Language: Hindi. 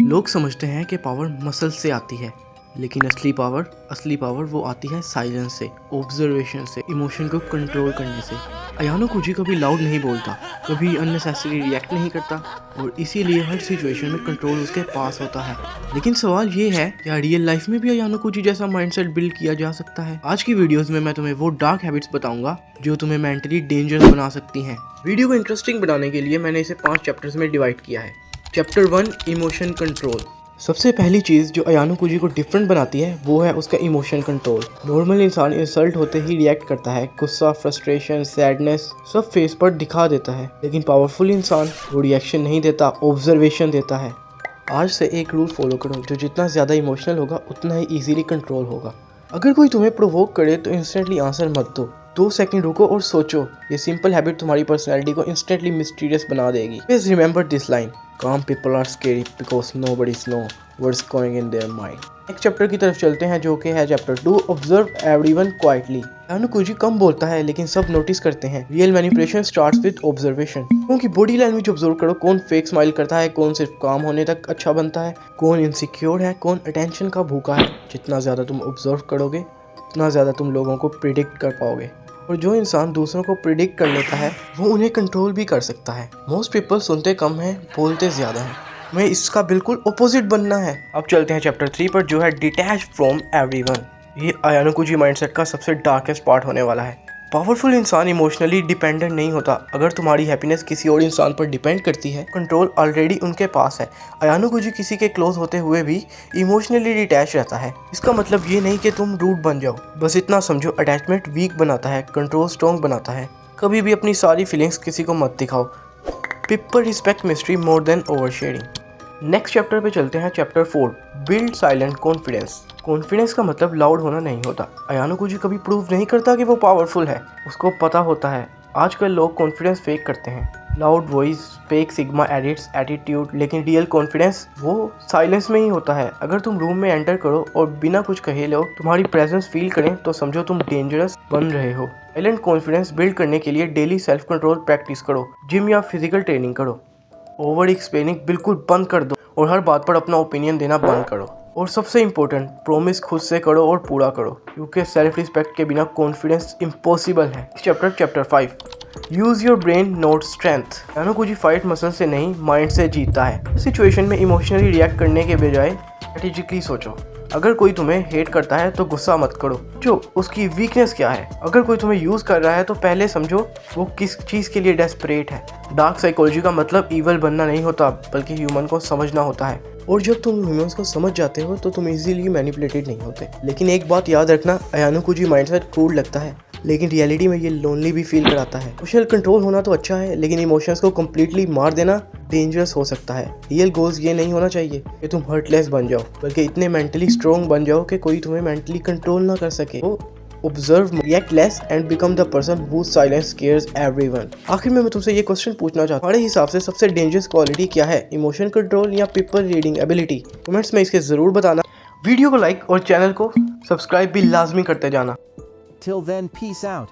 लोग समझते हैं कि पावर मसल से आती है, लेकिन असली पावर वो आती है साइलेंस से, ऑब्जर्वेशन से, इमोशन को कंट्रोल करने से। अयानो कुजी कभी लाउड नहीं बोलता, कभी अननेसेसरी रिएक्ट नहीं करता और इसीलिए हर सिचुएशन में कंट्रोल उसके पास होता है। लेकिन सवाल ये है, क्या रियल लाइफ में भी अयानो कुजी जैसा माइंडसेट बिल्ड किया जा सकता है? आज की वीडियोस में मैं तुम्हें वो डार्क हैबिट्स बताऊंगा जो तुम्हें मेंटली डेंजरस बना सकती हैं। वीडियो को इंटरेस्टिंग बनाने के लिए मैंने इसे 5 चैप्टर्स में डिवाइड किया है। Chapter 1, emotion control. सबसे पहली चीज़ जो अयानो कुजी को डिफरेंट बनाती है वो है उसका इमोशन कंट्रोल। नॉर्मल इंसान इंसल्ट होते ही रिएक्ट करता है, गुस्सा, फ्रस्ट्रेशन, सैडनेस सब फेस पर दिखा देता है, लेकिन पावरफुल इंसान वो रिएक्शन नहीं देता, ऑब्जर्वेशन देता है। आज से एक रूल फॉलो करो, जो जितना ज़्यादा इमोशनल होगा उतना ही ईजिली कंट्रोल होगा। अगर कोई तुम्हें प्रोवोक करे तो इंस्टेंटली आंसर मत दो, 2 सेकंड रुको और सोचो। ये सिंपल हैबिट तुम्हारी पर्सनैलिटी को इंस्टेंटली मिस्टीरियस बना देगी। Please remember this line, calm people are scary because nobody knows what's going in their mind। Next chapter की तरफ चलते हैं जो कि है chapter 2, observe everyone quietly. Ayanokoji कम बोलता है लेकिन सब नोटिस करते हैं। Real manipulation starts with observation. क्योंकि बॉडी लैंग्वेज ऑब्जर्व करो, कौन फेक स्माइल करता है, कौन सिर्फ काम होने तक अच्छा बनता है, कौन इनसिक्योर है, कौन अटेंशन का भूखा है। जितना ज़्यादा तुम ऑब्जर्व करोगे उतना ज़्यादा तुम लोगों को प्रिडिक्ट कर पाओगे, और जो इंसान दूसरों को प्रिडिक्ट कर लेता है वो उन्हें कंट्रोल भी कर सकता है। मोस्ट पीपल सुनते कम हैं, बोलते ज़्यादा हैं। हमें इसका बिल्कुल अपोजिट बनना है। अब चलते हैं चैप्टर 3 पर जो है डिटैच फ्रॉम एवरीवन। ये अयानो कुजी माइंडसेट का सबसे डार्केस्ट पार्ट होने वाला है। पावरफुल इंसान इमोशनली डिपेंडेंट नहीं होता। अगर तुम्हारी हैप्पीनेस किसी और इंसान पर डिपेंड करती है, कंट्रोल ऑलरेडी उनके पास है। अयानो कुजी किसी के क्लोज होते हुए भी इमोशनली डिटैच रहता है। इसका मतलब ये नहीं कि तुम रूड बन जाओ, बस इतना समझो अटैचमेंट वीक बनाता है, कंट्रोल स्ट्रॉन्ग बनाता है। कभी भी अपनी सारी फीलिंग्स किसी को मत दिखाओ। People respect mystery more than over sharing. Next chapter पे चलते हैं, chapter 4, build silent confidence. Confidence का मतलब लाउड होना नहीं होता। अयानो कुजी कभी प्रूव नहीं करता कि वो पावरफुल है, उसको पता होता है। आजकल लोग कॉन्फिडेंस फेक करते हैं, loud voice, fake sigma edits, attitude, लेकिन रियल कॉन्फिडेंस वो साइलेंस में ही होता है। अगर तुम रूम में एंटर करो और बिना कुछ कहे लोग तुम्हारी प्रेजेंस फील करें तो समझो तुम डेंजरस बन रहे हो। साइलेंट कॉन्फिडेंस बिल्ड करने के लिए डेली सेल्फ कंट्रोल प्रैक्टिस करो, जिम या फिजिकल ट्रेनिंग करो। ओवर एक्सप्लेनिंग बिल्कुल बंद कर दो और हर बात पर अपना ओपिनियन देना बंद करो। और सबसे इम्पोर्टेंट, प्रॉमिस खुद से करो और पूरा करो, क्योंकि सेल्फ रिस्पेक्ट के बिना कॉन्फिडेंस इम्पॉसिबल है। Chapter 5, use your brain not strength. Ayanokoji fight muscle से नहीं, माइंड से जीतता है। सिचुएशन में इमोशनली रिएक्ट करने के बजाय स्ट्रेटेजिकली सोचो। अगर कोई तुम्हें हेट करता है तो गुस्सा मत करो, जो उसकी वीकनेस क्या है। अगर कोई तुम्हें यूज कर रहा है तो पहले समझो वो किस चीज के लिए डेस्परेट है। डार्क साइकोलॉजी का मतलब ईवल बनना नहीं होता, बल्कि ह्यूमन को समझना होता है। और जब तुम ह्यूमंस को समझ जाते हो तो तुम इजीली मैनिपुलेटेड नहीं होते। लेकिन एक बात याद रखना, अयानो कुजी माइंडसेट कूल लगता है, लेकिन रियलिटी में ये लोनली भी फील कराता है। इमोशनल कंट्रोल होना तो अच्छा है, लेकिन इमोशंस को कम्प्लीटली मार देना डेंजरस हो सकता है। रियल गोल्स ये नहीं होना चाहिए कि तुम हर्टलेस बन जाओ, बल्कि इतने मेंटली स्ट्रॉन्ग बन जाओ कि कोई तुम्हें मेंटली कंट्रोल ना कर सके। Observe, react less and become the person who silence scares everyone. आखिर में मैं तुमसे ये क्वेश्चन पूछना चाहता हूँ, तुम्हारे हिसाब से सबसे डेंजरस क्वालिटी क्या है, इमोशन कंट्रोल या पीपल रीडिंग एबिलिटी? कमेंट्स में इसके जरूर बताना। वीडियो को लाइक और चैनल को सब्सक्राइब भी लाजमी करते जाना। Till then, peace out.